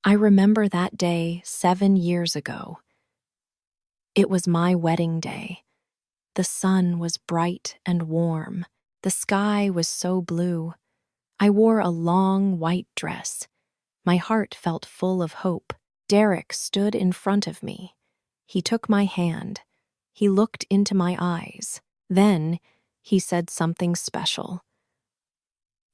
I remember that day 7 years ago. It was my wedding day. The sun was bright and warm. The sky was so blue. I wore a long white dress. My heart felt full of hope. Derek stood in front of me. He took my hand. He looked into my eyes. Then he said something special.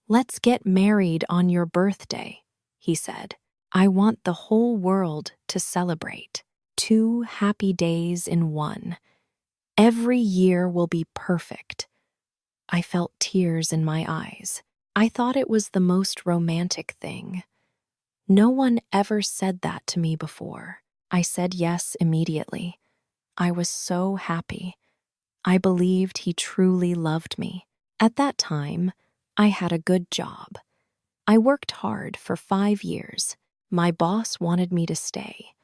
"Let's get married on your birthday," he said. "I want the whole world to celebrate. 2 happy days in one. Every year will be perfect." I felt tears in my eyes. I thought it was the most romantic thing. No one ever said that to me before. I said yes immediately. I was so happy. I believed he truly loved me. At that time, I had a good job. I worked hard for 5 years. My boss wanted me to stay.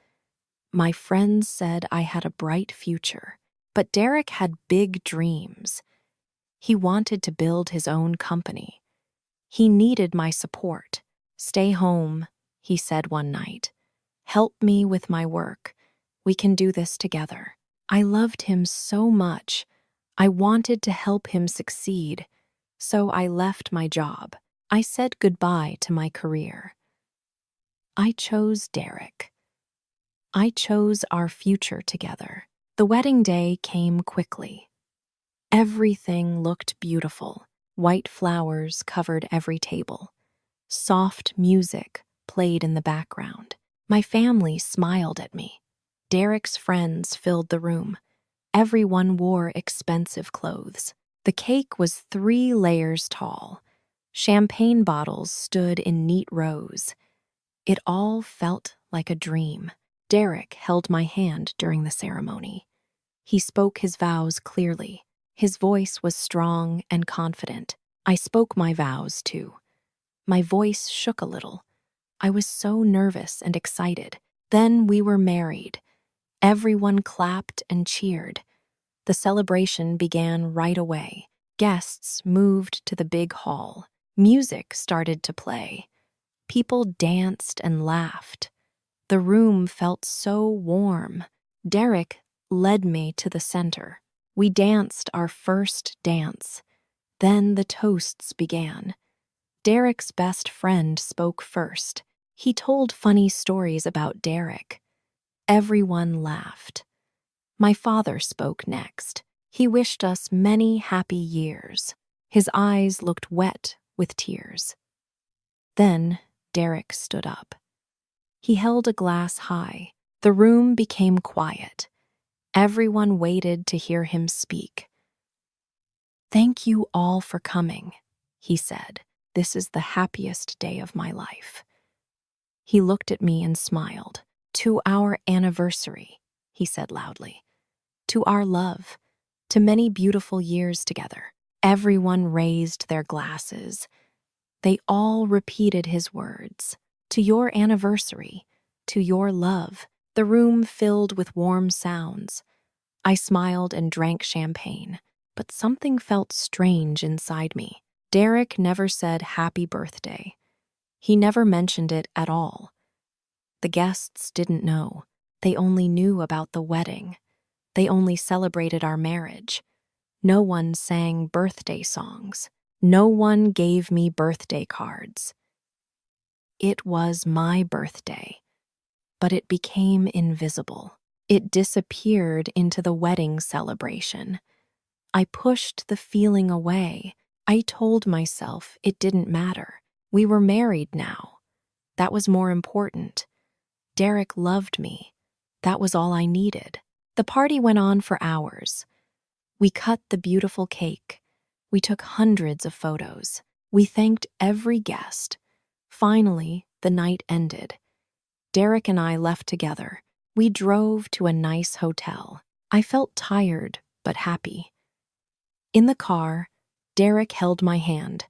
My friends said I had a bright future. But Derek had big dreams. He wanted to build his own company. He needed my support. "Stay home," he said one night. "Help me with my work. We can do this together." I loved him so much. I wanted to help him succeed. So I left my job. I said goodbye to my career. I chose Derek. I chose our future together. The wedding day came quickly. Everything looked beautiful. White flowers covered every table. Soft music played in the background. My family smiled at me. Derek's friends filled the room. Everyone wore expensive clothes. The cake was 3 layers tall. Champagne bottles stood in neat rows. It all felt like a dream. Derek held my hand during the ceremony. He spoke his vows clearly. His voice was strong and confident. I spoke my vows too. My voice shook a little. I was so nervous and excited. Then we were married. Everyone clapped and cheered. The celebration began right away. Guests moved to the big hall. Music started to play. People danced and laughed. The room felt so warm. Derek led me to the center. We danced our first dance. Then the toasts began. Derek's best friend spoke first. He told funny stories about Derek. Everyone laughed. My father spoke next. He wished us many happy years. His eyes looked wet with tears. Then Derek stood up. He held a glass high. The room became quiet. Everyone waited to hear him speak. "Thank you all for coming," he said. "This is the happiest day of my life." He looked at me and smiled. "To our anniversary," he said loudly. "To our love, to many beautiful years together." Everyone raised their glasses. They all repeated his words. "To your anniversary, to your love." The room filled with warm sounds. I smiled and drank champagne, but something felt strange inside me. Derek never said happy birthday. He never mentioned it at all. The guests didn't know. They only knew about the wedding. They only celebrated our marriage. No one sang birthday songs. No one gave me birthday cards. It was my birthday, but it became invisible. It disappeared into the wedding celebration. I pushed the feeling away. I told myself it didn't matter. We were married now. That was more important. Derek loved me. That was all I needed. The party went on for hours. We cut the beautiful cake. We took hundreds of photos. We thanked every guest. Finally, the night ended. Derek and I left together. We drove to a nice hotel. I felt tired, but happy. In the car, Derek held my hand.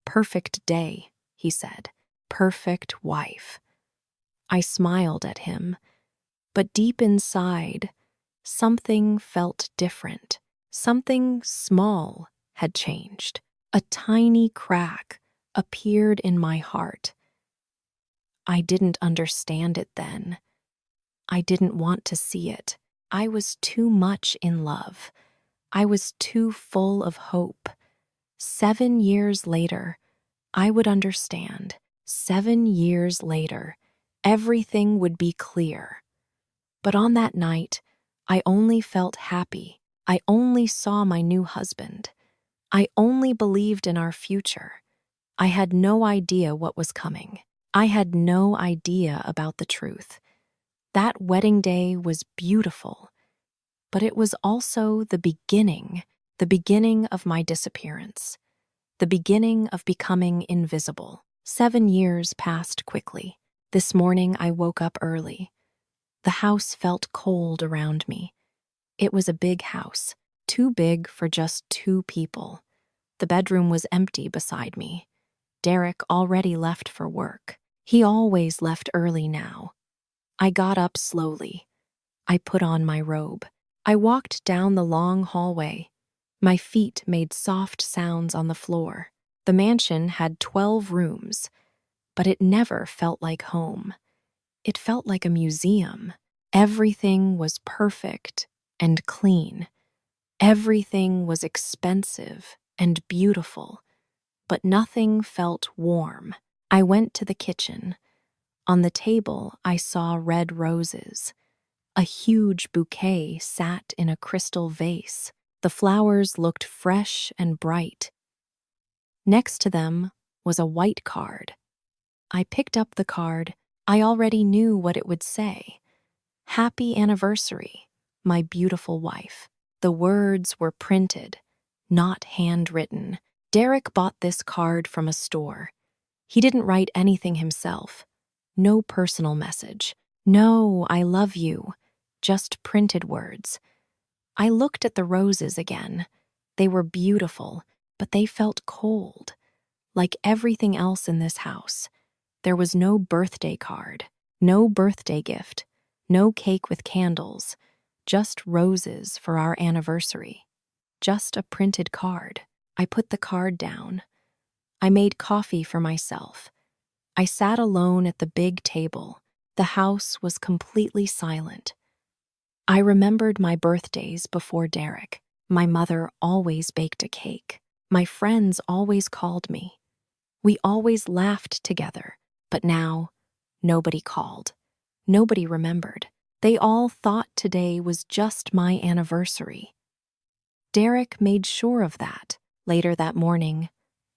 "Perfect day," he said. "Perfect wife." I smiled at him, but deep inside, something felt different. Something small had changed. A tiny crack appeared in my heart. I didn't understand it then. I didn't want to see it. I was too much in love. I was too full of hope. 7 years later, I would understand. 7 years later, everything would be clear. But on that night, I only felt happy. I only saw my new husband. I only believed in our future. I had no idea what was coming. I had no idea about the truth. That wedding day was beautiful, but it was also the beginning of my disappearance, the beginning of becoming invisible. 7 years passed quickly. This morning I woke up early. The house felt cold around me. It was a big house, too big for just two people. The bedroom was empty beside me. Derek already left for work. He always left early now. I got up slowly. I put on my robe. I walked down the long hallway. My feet made soft sounds on the floor. The mansion had 12 rooms, but it never felt like home. It felt like a museum. Everything was perfect and clean. Everything was expensive and beautiful, but nothing felt warm. I went to the kitchen. On the table, I saw red roses. A huge bouquet sat in a crystal vase. The flowers looked fresh and bright. Next to them was a white card. I picked up the card. I already knew what it would say. Happy anniversary, my beautiful wife. The words were printed, not handwritten. Derek bought this card from a store. He didn't write anything himself. No personal message. No, I love you. Just printed words. I looked at the roses again. They were beautiful, but they felt cold. Like everything else in this house, there was no birthday card, no birthday gift, no cake with candles, just roses for our anniversary. Just a printed card. I put the card down. I made coffee for myself. I sat alone at the big table. The house was completely silent. I remembered my birthdays before Derek. My mother always baked a cake. My friends always called me. We always laughed together, but now nobody called. Nobody remembered. They all thought today was just my anniversary. Derek made sure of that. Later that morning,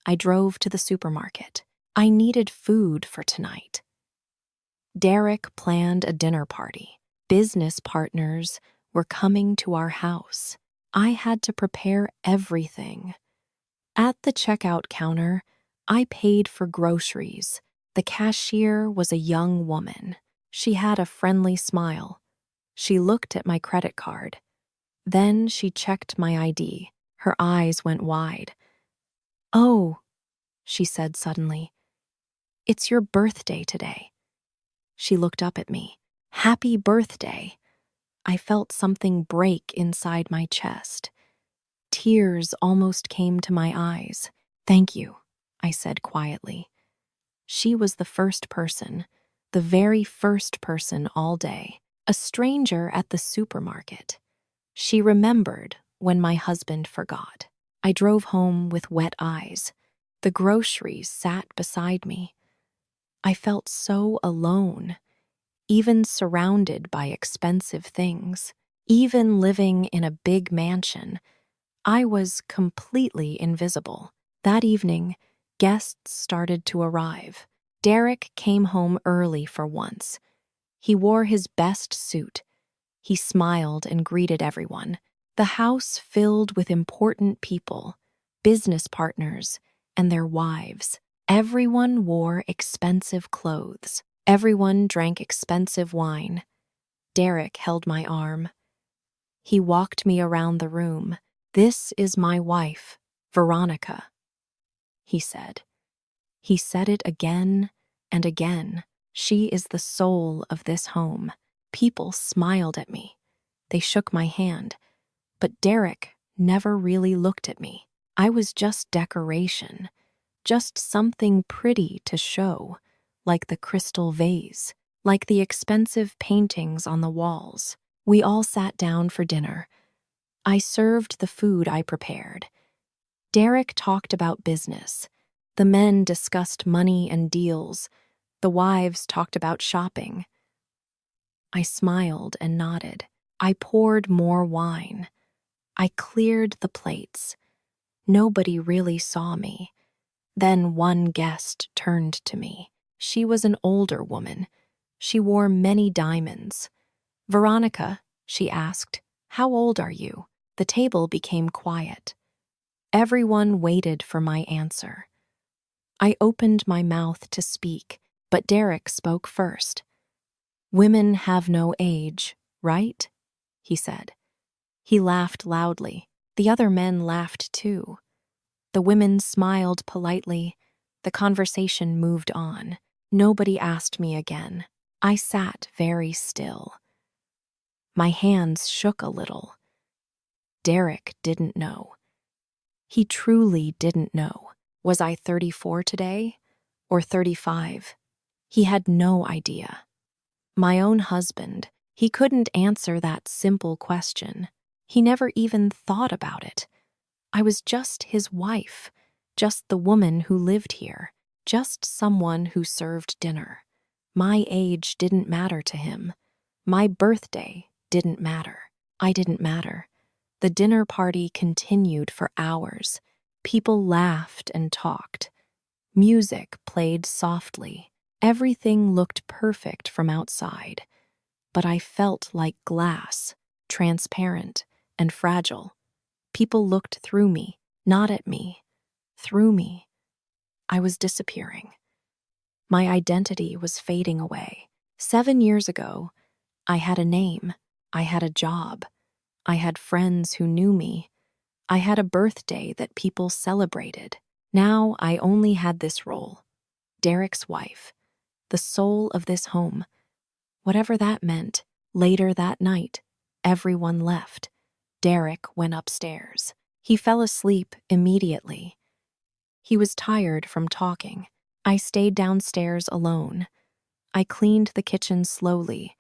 I drove to the supermarket. I needed food for tonight. Derek planned a dinner party. Business partners were coming to our house. I had to prepare everything. At the checkout counter, I paid for groceries. The cashier was a young woman. She had a friendly smile. She looked at my credit card. Then she checked my ID. Her eyes went wide. "Oh," she said suddenly, "it's your birthday today." She looked up at me. "Happy birthday." I felt something break inside my chest. Tears almost came to my eyes. "Thank you," I said quietly. She was the first person, the very first person all day, a stranger at the supermarket. She remembered when my husband forgot. I drove home with wet eyes. The groceries sat beside me. I felt so alone, even surrounded by expensive things. Even living in a big mansion, I was completely invisible. That evening, guests started to arrive. Derek came home early for once. He wore his best suit. He smiled and greeted everyone. The house filled with important people, business partners, and their wives. Everyone wore expensive clothes. Everyone drank expensive wine. Derek held my arm. He walked me around the room. "This is my wife, Veronica," he said. He said it again and again. "She is the soul of this home." People smiled at me. They shook my hand. But Derek never really looked at me. I was just decoration, just something pretty to show, like the crystal vase, like the expensive paintings on the walls. We all sat down for dinner. I served the food I prepared. Derek talked about business. The men discussed money and deals. The wives talked about shopping. I smiled and nodded. I poured more wine. I cleared the plates. Nobody really saw me. Then one guest turned to me. She was an older woman. She wore many diamonds. "Veronica," she asked, "how old are you?" The table became quiet. Everyone waited for my answer. I opened my mouth to speak, but Derek spoke first. "Women have no age, right?" he said. He laughed loudly. The other men laughed too. The women smiled politely. The conversation moved on. Nobody asked me again. I sat very still. My hands shook a little. Derek didn't know. He truly didn't know. Was I 34 today? Or 35? He had no idea. My own husband, he couldn't answer that simple question. He never even thought about it. I was just his wife, just the woman who lived here, just someone who served dinner. My age didn't matter to him. My birthday didn't matter. I didn't matter. The dinner party continued for hours. People laughed and talked. Music played softly. Everything looked perfect from outside, but I felt like glass, transparent and fragile. People looked through me, not at me, through me. I was disappearing. My identity was fading away. 7 years ago, I had a name. I had a job. I had friends who knew me. I had a birthday that people celebrated. Now I only had this role, Derek's wife, the soul of this home. Whatever that meant, later that night, everyone left. Derek went upstairs. He fell asleep immediately. He was tired from talking. I stayed downstairs alone. I cleaned the kitchen slowly.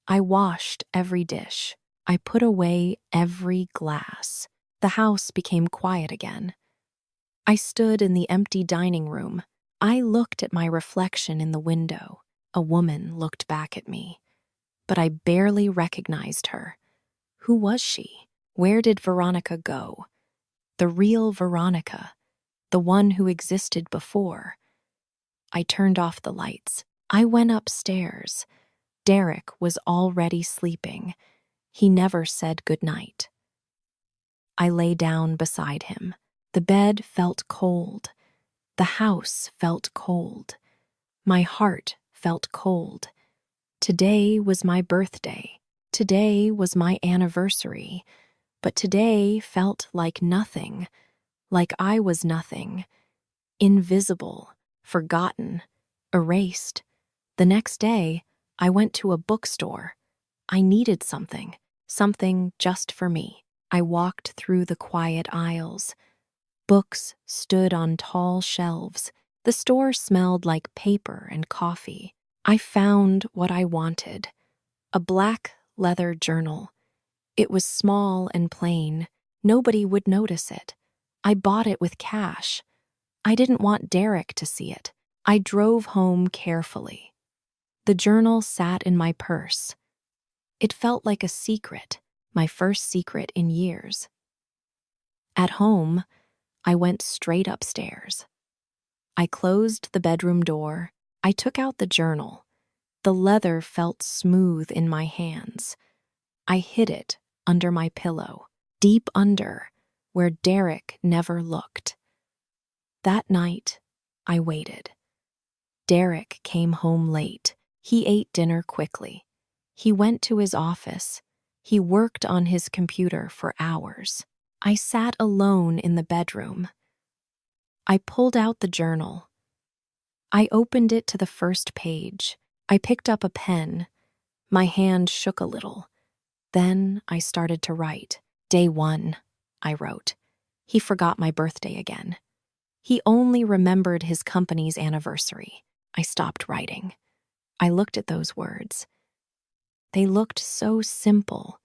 I washed every dish. I put away every glass. The house became quiet again. I stood in the empty dining room. I looked at my reflection in the window. A woman looked back at me, but I barely recognized her. Who was she? Where did Veronica go? The real Veronica, the one who existed before. I turned off the lights. I went upstairs. Derek was already sleeping. He never said goodnight. I lay down beside him. The bed felt cold. The house felt cold. My heart felt cold. Today was my birthday. Today was my anniversary. But today felt like nothing, like I was nothing. Invisible, forgotten, erased. The next day, I went to a bookstore. I needed something just for me. I walked through the quiet aisles. Books stood on tall shelves. The store smelled like paper and coffee. I found what I wanted, a black leather journal. It was small and plain. Nobody would notice it. I bought it with cash. I didn't want Derek to see it. I drove home carefully. The journal sat in my purse. It felt like a secret, my first secret in years. At home, I went straight upstairs. I closed the bedroom door. I took out the journal. The leather felt smooth in my hands. I hid it under my pillow, deep under, where Derek never looked. That night, I waited. Derek came home late. He ate dinner quickly. He went to his office. He worked on his computer for hours. I sat alone in the bedroom. I pulled out the journal. I opened it to the first page. I picked up a pen. My hand shook a little. Then I started to write. Day 1, I wrote. He forgot my birthday again. He only remembered his company's anniversary. I stopped writing. I looked at those words. They looked so simple,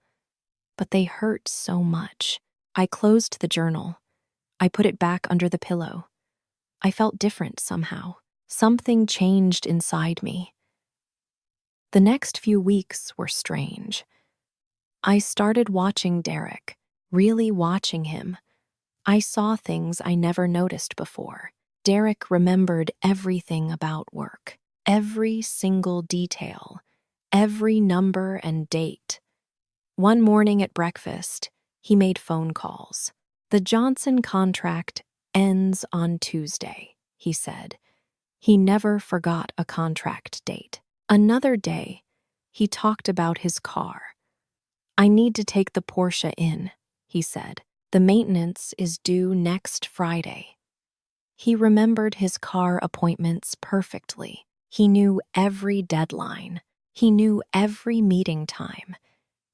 but they hurt so much. I closed the journal. I put it back under the pillow. I felt different somehow. Something changed inside me. The next few weeks were strange. I started watching Derek, really watching him. I saw things I never noticed before. Derek remembered everything about work, every single detail, every number and date. One morning at breakfast, he made phone calls. "The Johnson contract ends on Tuesday," he said. He never forgot a contract date. Another day, he talked about his car. "I need to take the Porsche in," he said. "The maintenance is due next Friday." He remembered his car appointments perfectly. He knew every deadline. He knew every meeting time.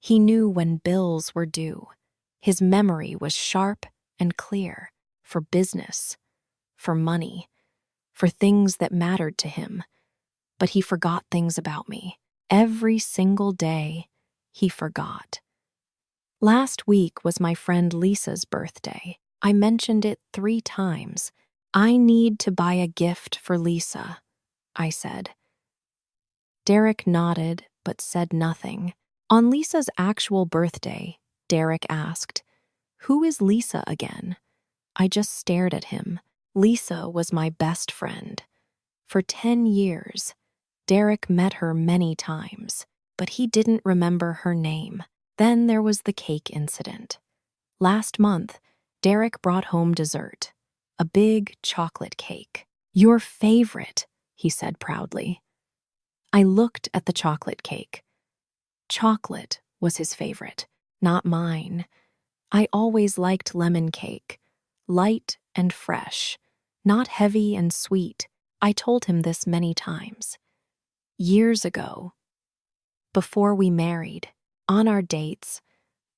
He knew when bills were due. His memory was sharp and clear for business, for money, for things that mattered to him. But he forgot things about me. Every single day, he forgot. Last week was my friend Lisa's birthday. I mentioned it 3 times. "I need to buy a gift for Lisa," I said. Derek nodded but said nothing. On Lisa's actual birthday, Derek asked, "Who is Lisa again?" I just stared at him. Lisa was my best friend. For 10 years, Derek met her many times, but he didn't remember her name. Then there was the cake incident. Last month, Derek brought home dessert, a big chocolate cake. "Your favorite," he said proudly. I looked at the chocolate cake. Chocolate was his favorite, not mine. I always liked lemon cake, light and fresh, not heavy and sweet. I told him this many times. Years ago, before we married, on our dates,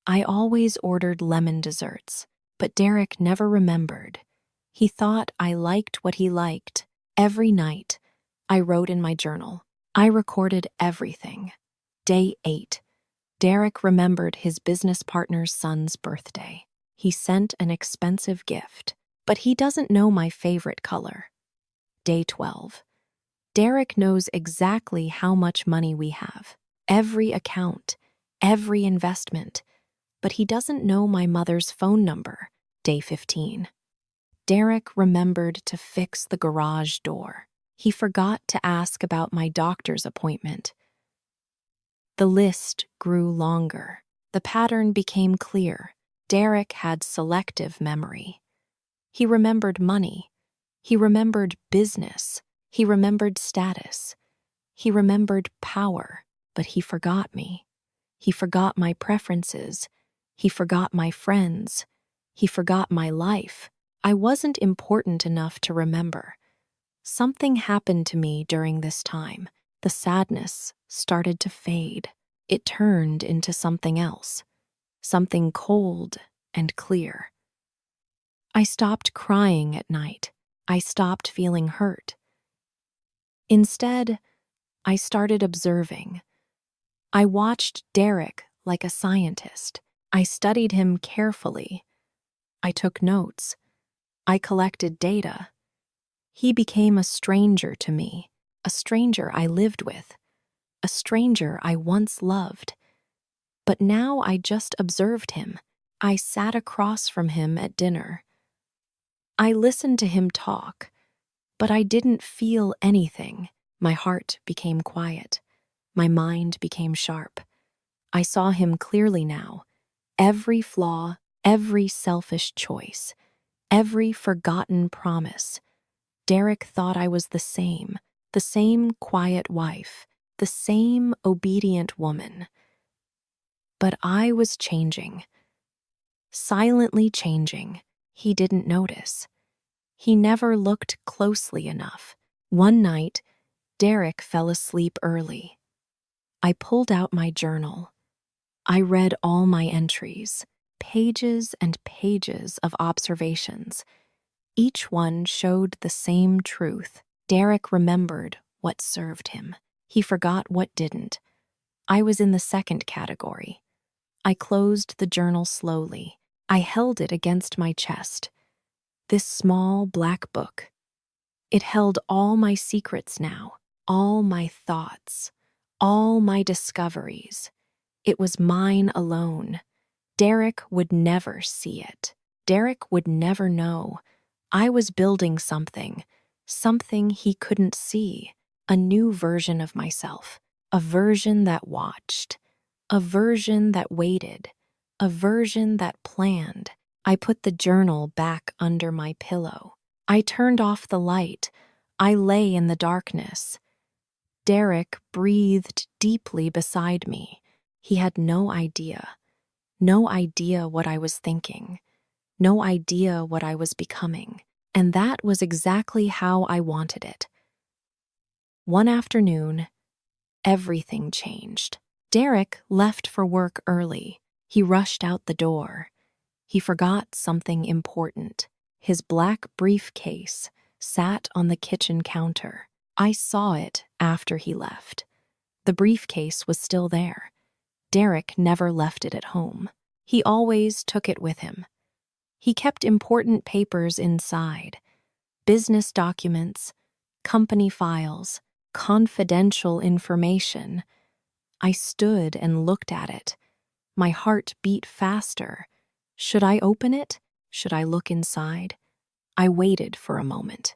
I always ordered lemon desserts, but Derek never remembered. He thought I liked what he liked. Every night, I wrote in my journal. I recorded everything. Day 8. Derek remembered his business partner's son's birthday. He sent an expensive gift, but he doesn't know my favorite color. Day 12. Derek knows exactly how much money we have, every account, every investment, but he doesn't know my mother's phone number. Day 15. Derek remembered to fix the garage door. He forgot to ask about my doctor's appointment. The list grew longer. The pattern became clear. Derek had selective memory. He remembered money. He remembered business. He remembered status. He remembered power, but he forgot me. He forgot my preferences. He forgot my friends. He forgot my life. I wasn't important enough to remember. Something happened to me during this time. The sadness started to fade. It turned into something else, something cold and clear. I stopped crying at night. I stopped feeling hurt. Instead, I started observing. I watched Derek like a scientist. I studied him carefully. I took notes. I collected data. He became a stranger to me, a stranger I lived with, a stranger I once loved. But now I just observed him. I sat across from him at dinner. I listened to him talk, but I didn't feel anything. My heart became quiet. My mind became sharp. I saw him clearly now. Every flaw, every selfish choice, every forgotten promise. Derek thought I was the same quiet wife, the same obedient woman. But I was changing, silently changing. He didn't notice. He never looked closely enough. One night, Derek fell asleep early. I pulled out my journal. I read all my entries, pages and pages of observations. Each one showed the same truth. Derek remembered what served him. He forgot what didn't. I was in the second category. I closed the journal slowly. I held it against my chest. This small black book. It held all my secrets now, all my thoughts, all my discoveries. It was mine alone. Derek would never see it. Derek would never know. I was building something he couldn't see, a new version of myself, a version that watched, a version that waited, a version that planned. I put the journal back under my pillow. I turned off the light. I lay in the darkness. Derek breathed deeply beside me. He had no idea what I was thinking, no idea what I was becoming. And that was exactly how I wanted it. One afternoon, everything changed. Derek left for work early. He rushed out the door. He forgot something important. His black briefcase sat on the kitchen counter. I saw it after he left. The briefcase was still there. Derek never left it at home. He always took it with him. He kept important papers inside, business documents, company files, confidential information. I stood and looked at it. My heart beat faster. Should I open it? Should I look inside? I waited for a moment.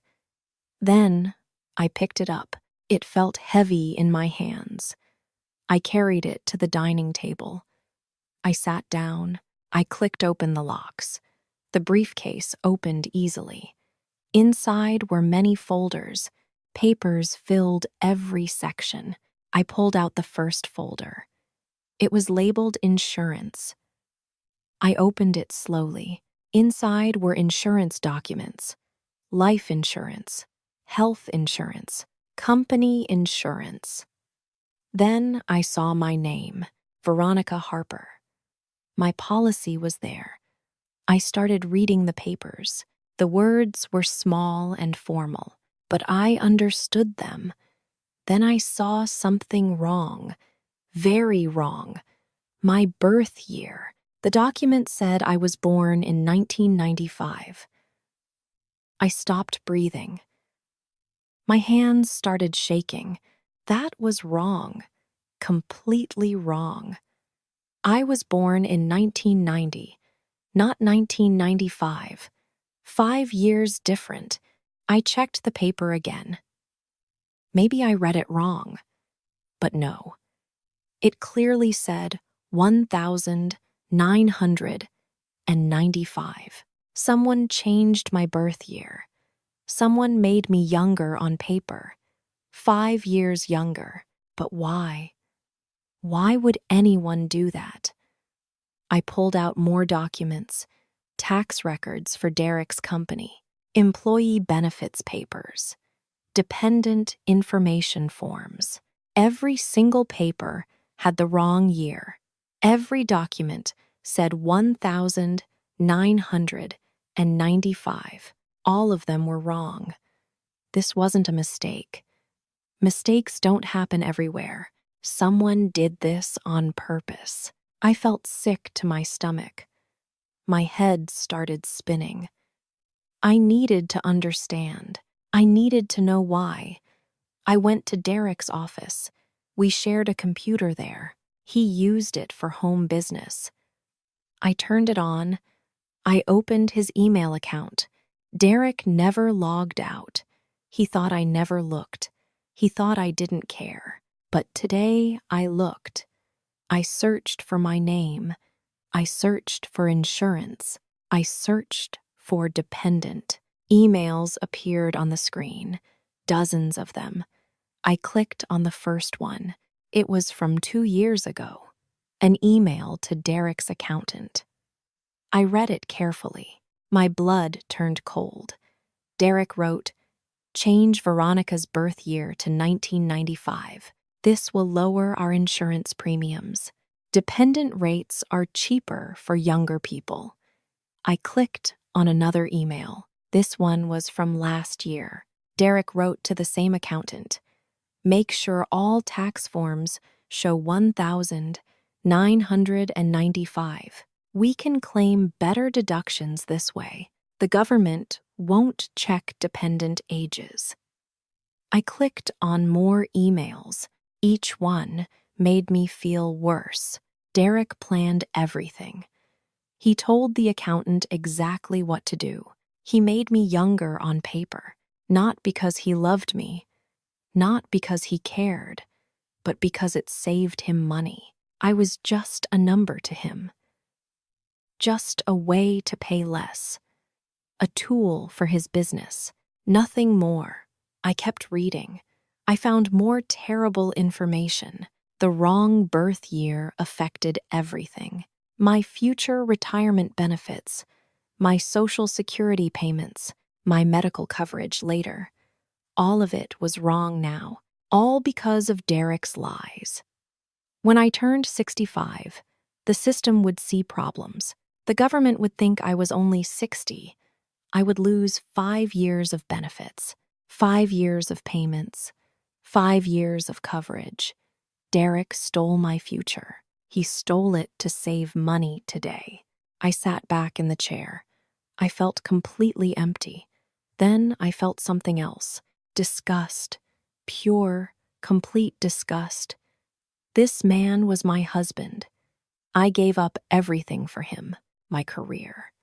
Then I picked it up. It felt heavy in my hands. I carried it to the dining table. I sat down. I clicked open the locks. The briefcase opened easily. Inside were many folders. Papers filled every section. I pulled out the first folder. It was labeled insurance. I opened it slowly. Inside were insurance documents, life insurance, health insurance, company insurance. Then I saw my name, Veronica Harper. My policy was there. I started reading the papers. The words were small and formal, but I understood them. Then I saw something wrong, very wrong. My birth year. The document said I was born in 1995. I stopped breathing. My hands started shaking. That was wrong, completely wrong. I was born in 1990, not 1995. 5 years different. I checked the paper again. Maybe I read it wrong, but no. It clearly said 1,995. Someone changed my birth year. Someone made me younger on paper. 5 years younger. But why? Why would anyone do that? I pulled out more documents, tax records for Derek's company, employee benefits papers, dependent information forms. Every single paper had the wrong year. Every document said 1,995. All of them were wrong. This wasn't a mistake. Mistakes don't happen everywhere. Someone did this on purpose. I felt sick to my stomach. My head started spinning. I needed to understand. I needed to know why. I went to Derek's office. We shared a computer there. He used it for home business. I turned it on. I opened his email account. Derek never logged out. He thought I never looked. He thought I didn't care. But today I looked. I searched for my name. I searched for insurance. I searched for dependent. Emails appeared on the screen, dozens of them. I clicked on the first one. It was from 2 years ago, an email to Derek's accountant. I read it carefully. My blood turned cold. Derek wrote, "Change Veronica's birth year to 1995. This will lower our insurance premiums. Dependent rates are cheaper for younger people." I clicked on another email. This one was from last year. Derek wrote to the same accountant, Make sure all tax forms show 1,995. We can claim better deductions this way. The government won't check dependent ages. I clicked on more emails. Each one made me feel worse. Derek planned everything. He told the accountant exactly what to do. He made me younger on paper, not because he loved me, not because he cared, but because it saved him money. I was just a number to him, just a way to pay less, a tool for his business, nothing more. I kept reading. I found more terrible information. The wrong birth year affected everything. My future retirement benefits, my Social Security payments, my medical coverage later. All of it was wrong now, all because of Derek's lies. When I turned 65, the system would see problems. The government would think I was only 60. I would lose 5 years of benefits, 5 years of payments, 5 years of coverage. Derek stole my future. He stole it to save money today. I sat back in the chair. I felt completely empty. Then I felt something else. Disgust. Pure, complete disgust. This man was my husband. I gave up everything for him, my career,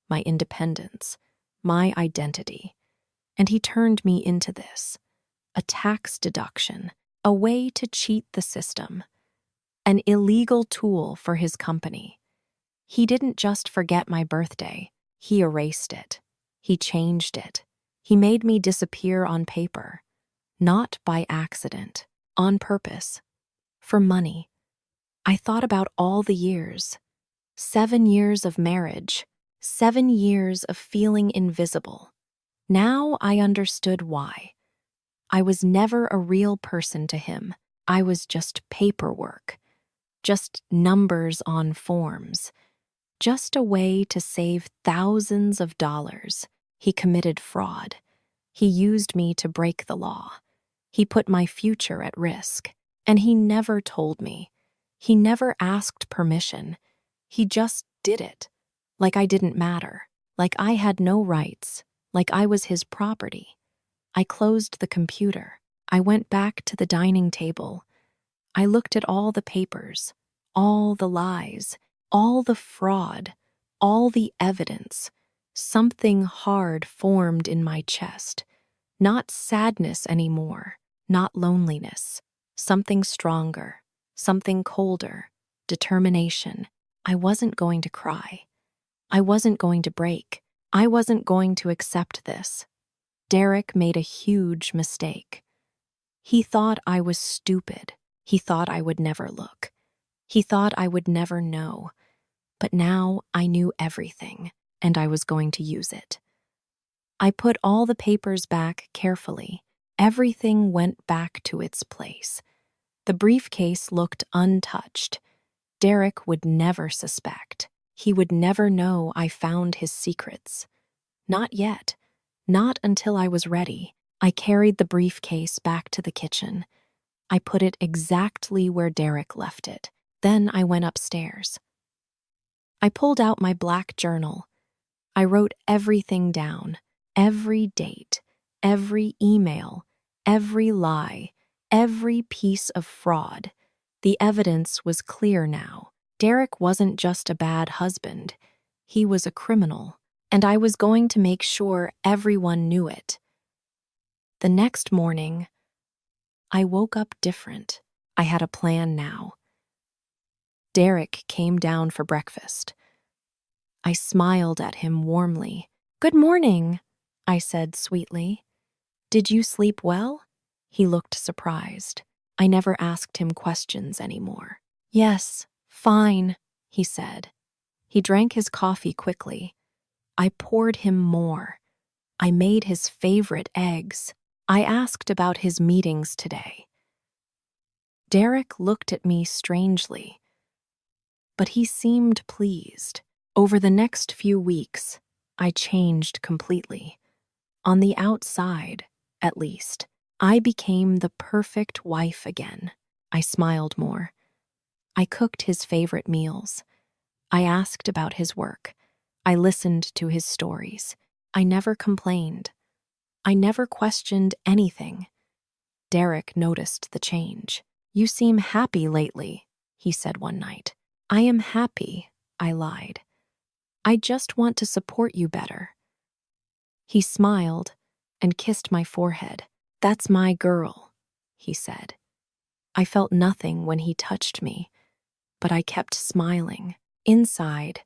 my independence, my identity. And he turned me into this, a tax deduction, a way to cheat the system, an illegal tool for his company. He didn't just forget my birthday, he erased it. He changed it. He made me disappear on paper, not by accident, on purpose, for money. I thought about all the years, 7 years of marriage, 7 years of feeling invisible. Now I understood why. I was never a real person to him. I was just paperwork, just numbers on forms, just a way to save thousands of dollars. He committed fraud. He used me to break the law. He put my future at risk. And he never told me. He never asked permission. He just did it. Like I didn't matter. Like I had no rights. Like I was his property. I closed the computer. I went back to the dining table. I looked at all the papers, all the lies, all the fraud, all the evidence. Something hard formed in my chest. Not sadness anymore, not loneliness. Something stronger, something colder, determination. I wasn't going to cry. I wasn't going to break. I wasn't going to accept this. Derek made a huge mistake. He thought I was stupid. He thought I would never look. He thought I would never know. But now I knew everything, and I was going to use it. I put all the papers back carefully. Everything went back to its place. The briefcase looked untouched. Derek would never suspect. He would never know I found his secrets. Not yet. Not until I was ready. I carried the briefcase back to the kitchen. I put it exactly where Derek left it. Then I went upstairs. I pulled out my black journal. I wrote everything down. Every date, every email, every lie, every piece of fraud. The evidence was clear now. Derek wasn't just a bad husband. He was a criminal, and I was going to make sure everyone knew it. The next morning, I woke up different. I had a plan now. Derek came down for breakfast. I smiled at him warmly. "Good morning," I said sweetly. "Did you sleep well?" He looked surprised. I never asked him questions anymore. "Yes, fine," he said. He drank his coffee quickly. I poured him more. I made his favorite eggs. I asked about his meetings today. Derek looked at me strangely, but he seemed pleased. Over the next few weeks, I changed completely. On the outside, at least. I became the perfect wife again. I smiled more. I cooked his favorite meals. I asked about his work. I listened to his stories. I never complained. I never questioned anything. Derek noticed the change. "You seem happy lately," he said one night. "I am happy," I lied. "I just want to support you better." He smiled and kissed my forehead. "That's my girl," he said. I felt nothing when he touched me, but I kept smiling. Inside,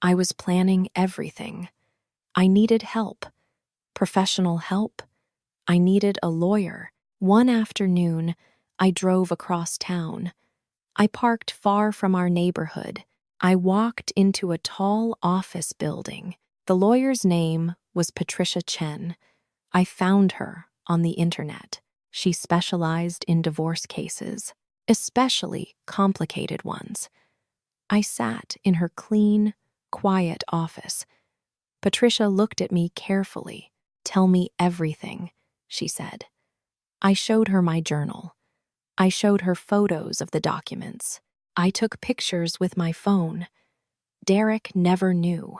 I was planning everything. I needed help, professional help. I needed a lawyer. One afternoon, I drove across town. I parked far from our neighborhood. I walked into a tall office building. The lawyer's name was Patricia Chen. I found her on the internet. She specialized in divorce cases, especially complicated ones. I sat in her clean, quiet office. Patricia looked at me carefully. "Tell me everything," she said. I showed her my journal. I showed her photos of the documents. I took pictures with my phone. Derek never knew.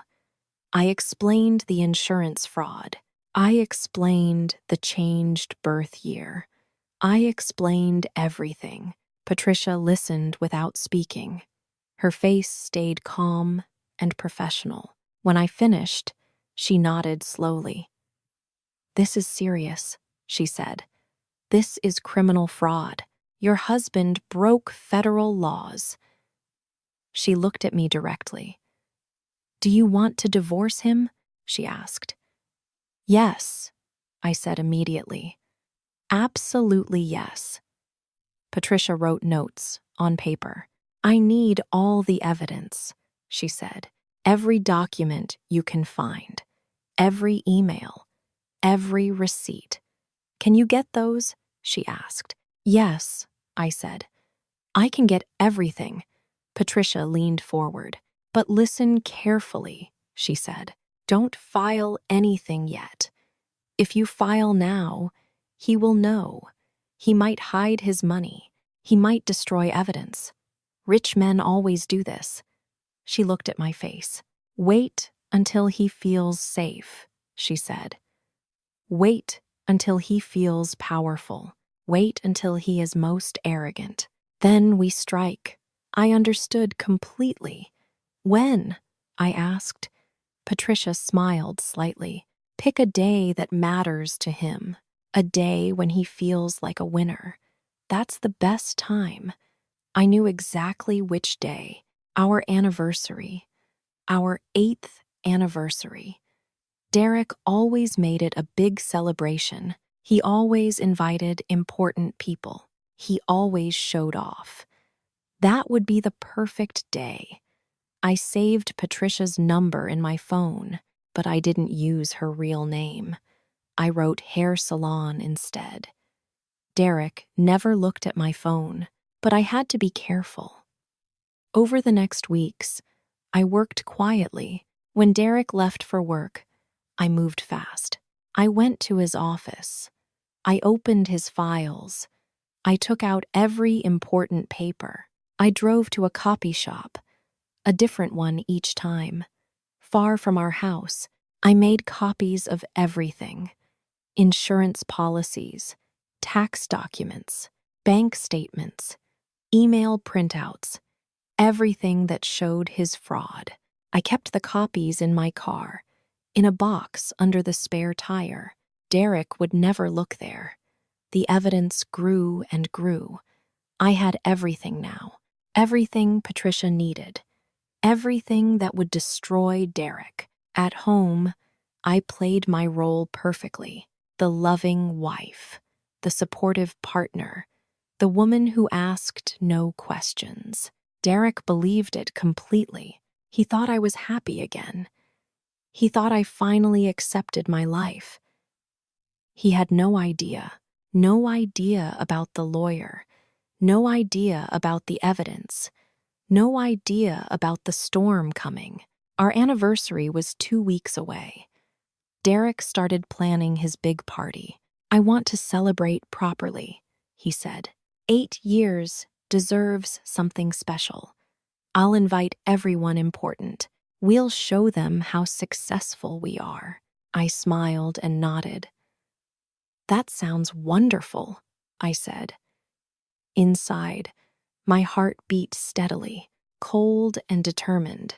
I explained the insurance fraud. I explained the changed birth year. I explained everything. Patricia listened without speaking. Her face stayed calm and professional. When I finished, she nodded slowly. "This is serious," she said. "This is criminal fraud. Your husband broke federal laws." She looked at me directly. "Do you want to divorce him?" she asked. "Yes," I said immediately. "Absolutely yes." Patricia wrote notes on paper. "I need all the evidence," she said. "Every document you can find, every email, every receipt. Can you get those?" she asked. "Yes," I said. "I can get everything." Patricia leaned forward. "But listen carefully," she said. "Don't file anything yet. If you file now, he will know. He might hide his money. He might destroy evidence. Rich men always do this." She looked at my face. "Wait until he feels safe," she said. "Wait until he feels powerful. Wait until he is most arrogant. Then we strike." I understood completely. "When?" I asked. Patricia smiled slightly. "Pick a day that matters to him. A day when he feels like a winner. That's the best time." I knew exactly which day. Our anniversary. Our 8th anniversary. Derek always made it a big celebration. He always invited important people. He always showed off. That would be the perfect day. I saved Patricia's number in my phone, but I didn't use her real name. I wrote hair salon instead. Derek never looked at my phone, but I had to be careful. Over the next weeks, I worked quietly. When Derek left for work, I moved fast. I went to his office. I opened his files. I took out every important paper. I drove to a copy shop, a different one each time. Far from our house, I made copies of everything: insurance policies, tax documents, bank statements, email printouts, everything that showed his fraud. I kept the copies in my car, in a box under the spare tire. Derek would never look there. The evidence grew and grew. I had everything now, everything Patricia needed, everything that would destroy Derek. At home, I played my role perfectly: the loving wife, the supportive partner, the woman who asked no questions. Derek believed it completely. He thought I was happy again. He thought I finally accepted my life. He had no idea about the lawyer, no idea about the evidence, no idea about the storm coming. Our anniversary was 2 weeks away. Derek started planning his big party. I want to celebrate properly, he said. 8 years deserves something special. I'll invite everyone important. We'll show them how successful we are. I smiled and nodded. That sounds wonderful, I said. Inside, my heart beat steadily, cold and determined.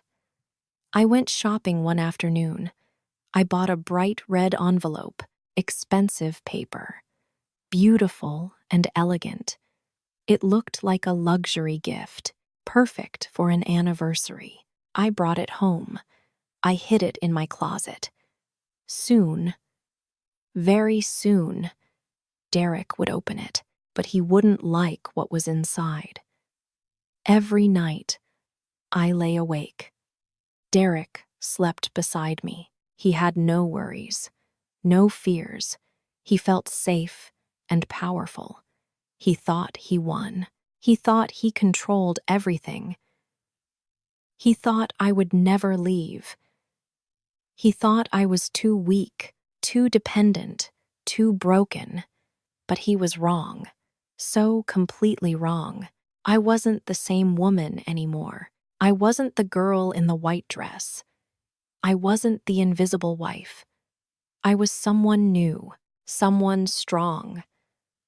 I went shopping one afternoon. I bought a bright red envelope, expensive paper. Beautiful and elegant. It looked like a luxury gift, perfect for an anniversary. I brought it home. I hid it in my closet. Soon, very soon, Derek would open it, but he wouldn't like what was inside. Every night, I lay awake. Derek slept beside me. He had no worries, no fears. He felt safe and powerful. He thought he won. He thought he controlled everything. He thought I would never leave. He thought I was too weak, too dependent, too broken. But he was wrong. So completely wrong. I wasn't the same woman anymore. I wasn't the girl in the white dress. I wasn't the invisible wife. I was someone new, someone strong,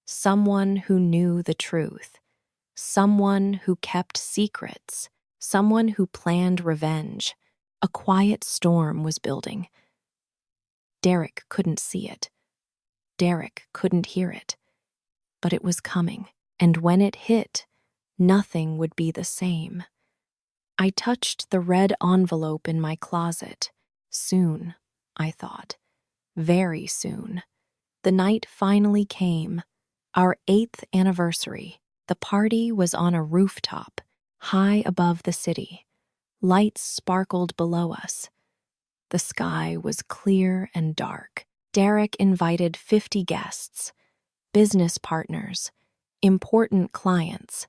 someone who knew the truth, someone who kept secrets, someone who planned revenge. A quiet storm was building. Derek couldn't see it. Derek couldn't hear it. But it was coming, and when it hit, nothing would be the same. I touched the red envelope in my closet. Soon, I thought. Very soon. The night finally came. Our 8th anniversary. The party was on a rooftop, high above the city. Lights sparkled below us. The sky was clear and dark. Derek invited 50 guests, business partners, important clients,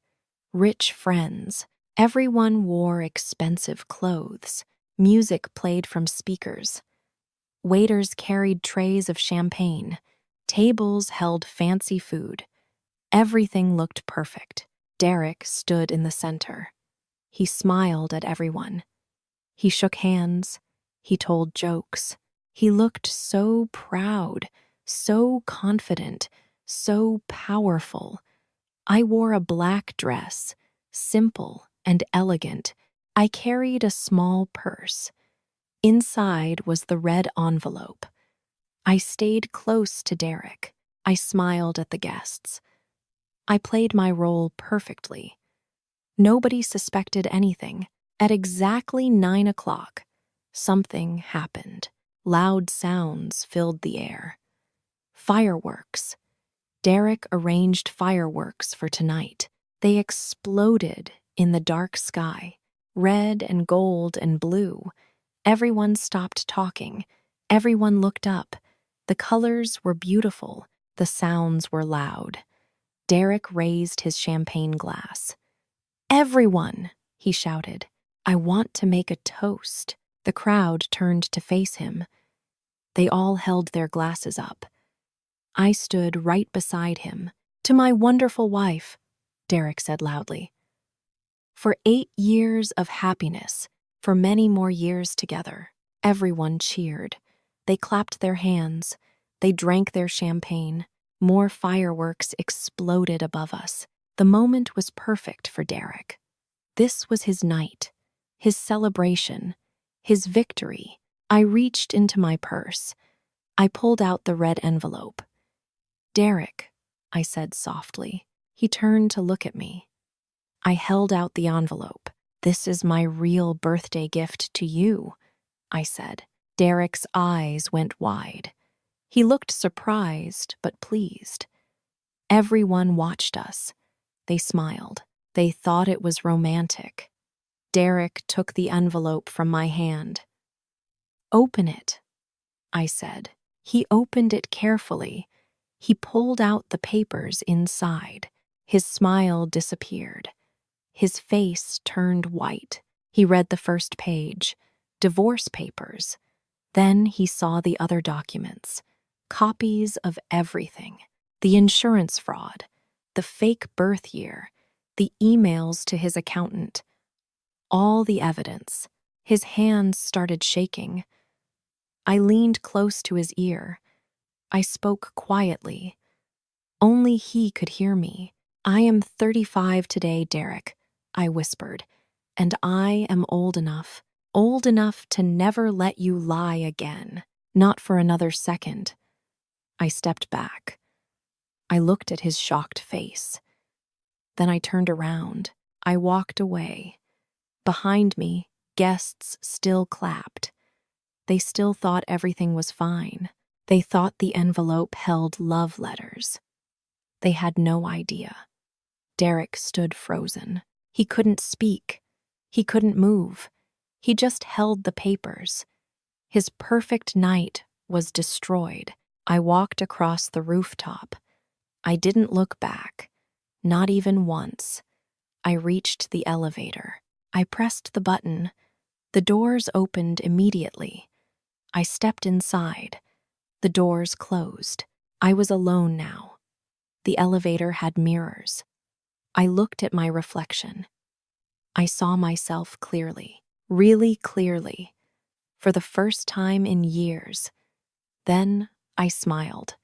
rich friends. Everyone wore expensive clothes. Music played from speakers. Waiters carried trays of champagne. Tables held fancy food. Everything looked perfect. Derek stood in the center. He smiled at everyone. He shook hands. He told jokes. He looked so proud, so confident, so powerful. I wore a black dress, simple and elegant. I carried a small purse. Inside was the red envelope. I stayed close to Derek. I smiled at the guests. I played my role perfectly. Nobody suspected anything. At exactly 9 o'clock, something happened. Loud sounds filled the air. Fireworks. Derek arranged fireworks for tonight. They exploded in the dark sky, red and gold and blue. Everyone stopped talking. Everyone looked up. The colors were beautiful. The sounds were loud. Derek raised his champagne glass. "Everyone," he shouted, "I want to make a toast." The crowd turned to face him. They all held their glasses up. I stood right beside him. "To my wonderful wife," Derek said loudly. "For 8 years of happiness, for many more years together." Everyone cheered. They clapped their hands. They drank their champagne. More fireworks exploded above us. The moment was perfect for Derek. This was his night, his celebration, his victory. I reached into my purse. I pulled out the red envelope. "Derek," I said softly. He turned to look at me. I held out the envelope. "This is my real birthday gift to you," I said. Derek's eyes went wide. He looked surprised but pleased. Everyone watched us. They smiled. They thought it was romantic. Derek took the envelope from my hand. "Open it," I said. He opened it carefully. He pulled out the papers inside. His smile disappeared. His face turned white. He read the first page. Divorce papers. Then he saw the other documents. Copies of everything: the insurance fraud, the fake birth year, the emails to his accountant, all the evidence. His hands started shaking. I leaned close to his ear. I spoke quietly. Only he could hear me. "I am 35 today, Derek," I whispered, "and I am old enough to never let you lie again. Not for another second." I stepped back. I looked at his shocked face. Then I turned around. I walked away. Behind me, guests still clapped. They still thought everything was fine. They thought the envelope held love letters. They had no idea. Derek stood frozen. He couldn't speak. He couldn't move. He just held the papers. His perfect night was destroyed. I walked across the rooftop. I didn't look back, not even once. I reached the elevator. I pressed the button. The doors opened immediately. I stepped inside. The doors closed. I was alone now. The elevator had mirrors. I looked at my reflection. I saw myself clearly, really clearly, for the first time in years. Then I smiled.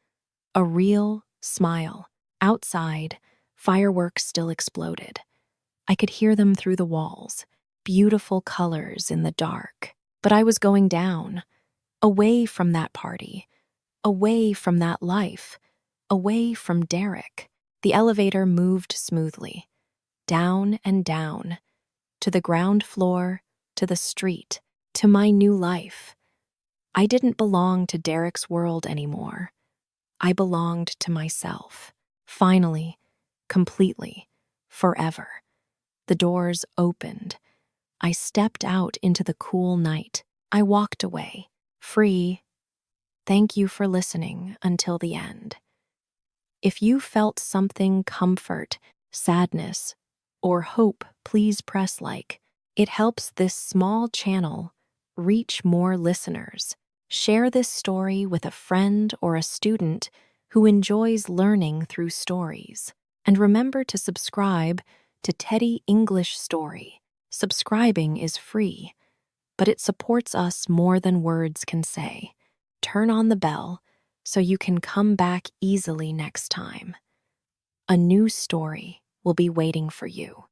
A real smile. Outside, fireworks still exploded. I could hear them through the walls, beautiful colors in the dark. But I was going down, away from that party, away from that life, away from Derek. The elevator moved smoothly, down and down, to the ground floor, to the street, to my new life. I didn't belong to Derek's world anymore. I belonged to myself. Finally, completely, forever. The doors opened. I stepped out into the cool night. I walked away, free. Thank you for listening until the end. If you felt something, comfort, sadness, or hope, please press like. It helps this small channel reach more listeners. Share this story with a friend or a student who enjoys learning through stories. And remember to subscribe to Teddy English Story. Subscribing is free, but it supports us more than words can say. Turn on the bell so you can come back easily next time. A new story will be waiting for you.